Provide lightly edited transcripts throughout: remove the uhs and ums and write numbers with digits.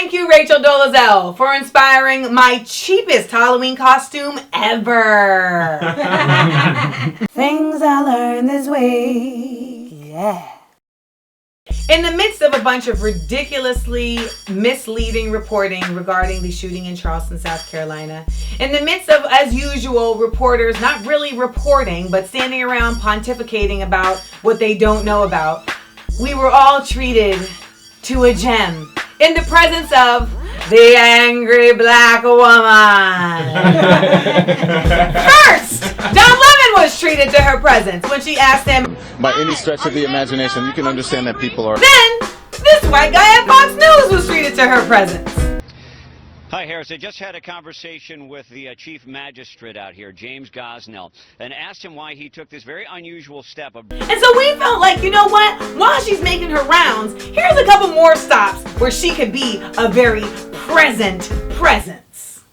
Thank you, Rachel Dolezal, for inspiring my cheapest Halloween costume ever. Things I learned this way. Yeah. In the midst of a bunch of ridiculously misleading reporting regarding the shooting in Charleston, South Carolina, in the midst of, as usual, reporters not really reporting, but standing around pontificating about what they don't know about, we were all treated to a gem in the presence of the angry black woman. First, Don Lemon was treated to her presence when she asked him, by any stretch of the imagination, you can understand that people are... Then, this white guy at Fox News was treated to her presence. Hi, Harris. I just had a conversation with the chief magistrate out here, James Gosnell, and asked him why he took this very unusual step. And so we felt like, you know what? While she's making her rounds, here's a couple more stops where she could be a very present presence.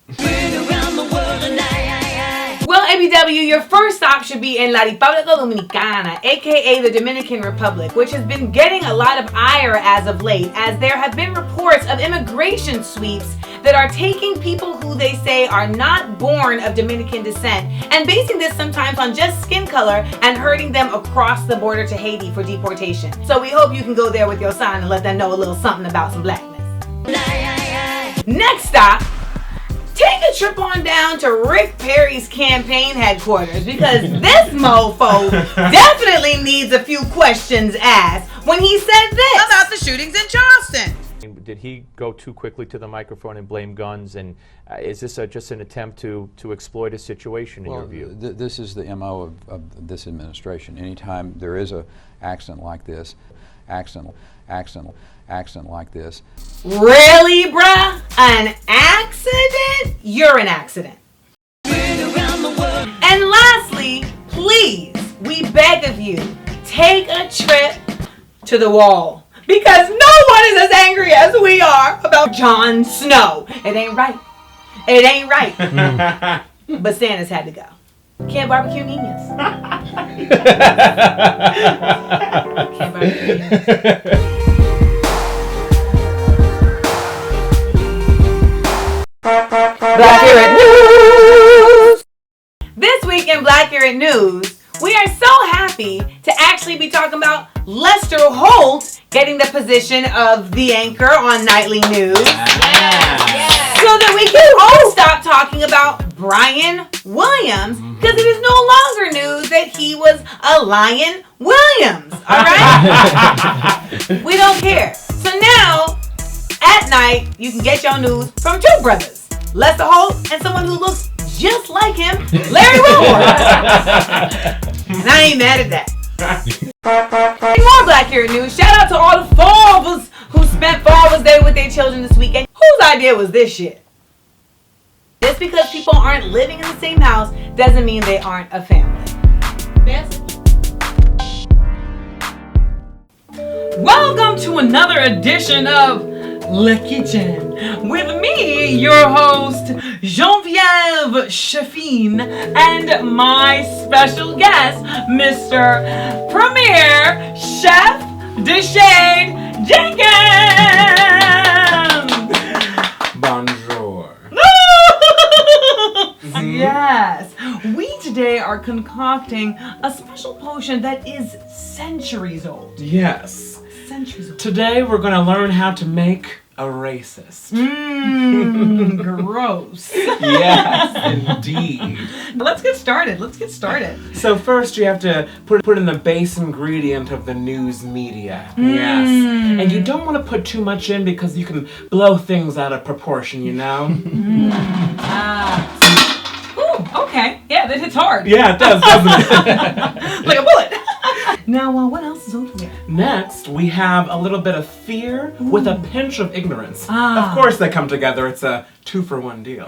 Well, ABW, your first stop should be in La República Dominicana, aka the Dominican Republic, which has been getting a lot of ire as of late, as there have been reports of immigration sweeps that are taking people who they say are not born of Dominican descent and basing this sometimes on just skin color and herding them across the border to Haiti for deportation. So we hope you can go there with your sign and let them know a little something about some blackness. Next stop, take a trip on down to Rick Perry's campaign headquarters, because this mofo definitely needs a few questions asked when he said this about the shootings in Charleston. Did he go too quickly to the microphone and blame guns? And is this just an attempt to exploit a situation in your view? This is the MO of this administration. Anytime there is a accident like this, accident like this. Really, bruh? An accident? You're an accident. And lastly, please, we beg of you, take a trip to the wall. Because no one is as angry as we are about Jon Snow. It ain't right. It ain't right. But Santa's had to go. Can't barbecue niñas. Can't barbecue niñas. Black News! This week in Black News, we are so happy to actually be talking about Lester Holt getting the position of the anchor on nightly news. So that we can all stop talking about Brian Williams, because it is no longer news that he was a Lion Williams. All right? We don't care. So now, at night, you can get your news from two brothers, Lester Holt and someone who looks just like him, Larry Wilmore. And I ain't mad at that. More Black Hero News. Shout out to all the fathers who spent Father's Day with their children this weekend. Whose idea was this shit? Just because people aren't living in the same house doesn't mean they aren't a family. Welcome to another edition of Le Kitchen. With me, your host, Geneviève Chaffine, and my special guest, Mr. Premier Chef Deshade Jenkins. Bonjour. Yes. We today are concocting a special potion that is centuries old. Yes. Centuries old. Today we're going to learn how to make a racist. Gross. Yes, indeed. Let's get started. So first you have to put in the base ingredient of the news media. Yes. And you don't want to put too much in because you can blow things out of proportion, you know? Ooh, okay. Yeah, that hits hard. Yeah, it does, doesn't it? Like a bullet. Now, what else is over there? Next, we have a little bit of fear with a pinch of ignorance. Of course they come together. It's a 2-for-1 deal.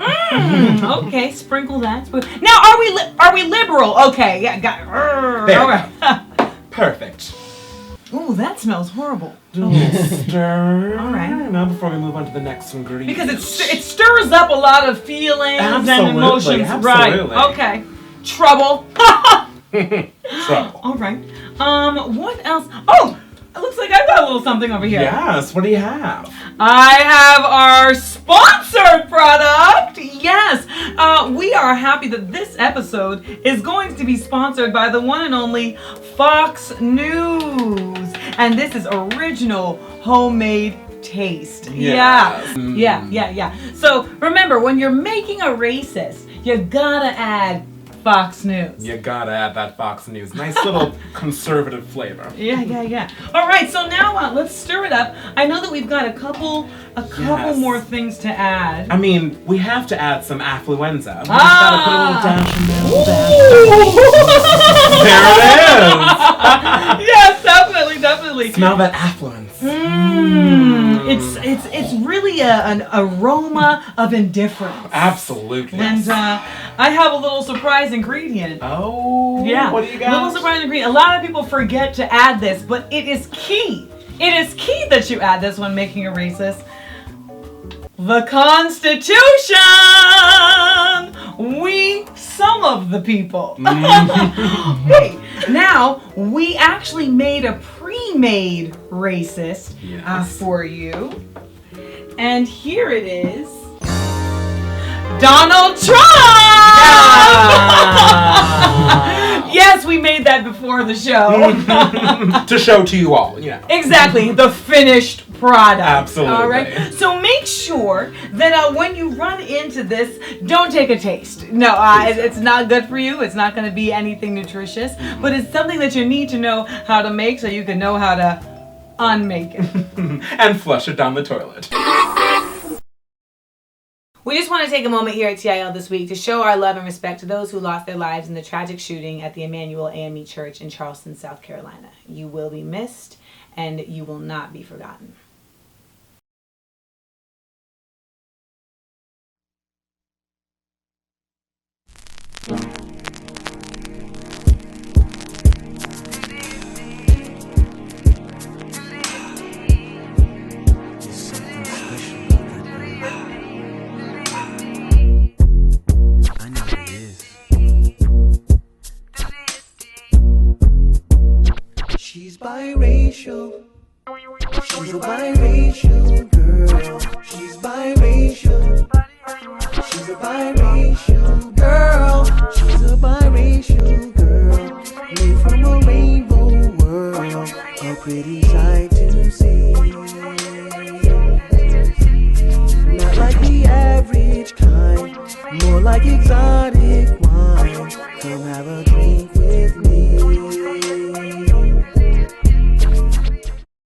Okay, sprinkle that. Now, are we liberal? Okay, yeah, got it. There. Perfect. Ooh, that smells horrible. Stir. All right. Now before we move on to the next ingredient. Because it stirs up a lot of feelings and emotions. Absolutely. Right. Okay. Trouble. Trouble. All right. What else? Oh, It looks like I've got a little something over here. Yes, what do you have? I have our sponsored product. Yes, we are happy that this episode is going to be sponsored by the one and only Fox News. And this is original homemade taste. Yes. Yeah. So remember, when you're making a racist, you gotta add Fox News. You gotta add that Fox News. Nice little conservative flavor. Yeah. All right, so now let's stir it up. I know that we've got a couple Yes. more things to add. I mean, we have to add some affluenza. We just Ah. gotta put a little dash in there. There it is. Yes, definitely. Smell that affluence. It's really an aroma of indifference. Absolutely. And I have a little surprise ingredient. Oh, Yeah. What do you got? Little surprise ingredient. A lot of people forget to add this, but it is key. It is key that you add this when making a racist. The Constitution! We, some of the people. Hey, now, we actually made a pre-made racist for you. And here it is. Donald Trump! Yes, we made that before the show. To show to you all, yeah. Exactly, the finished product. Absolutely. All right. So make sure that when you run into this, don't take a taste. No, it's not good for you. It's not going to be anything nutritious, but it's something that you need to know how to make so you can know how to unmake it. And flush it down the toilet. We just want to take a moment here at TIL this week to show our love and respect to those who lost their lives in the tragic shooting at the Emmanuel AME Church in Charleston, South Carolina. You will be missed, and you will not be forgotten. She's biracial. She's a biracial girl. She's biracial. She's a biracial girl. She's a biracial girl. Made from a rainbow world. A pretty sight to see. Not like the average kind. More like exotic.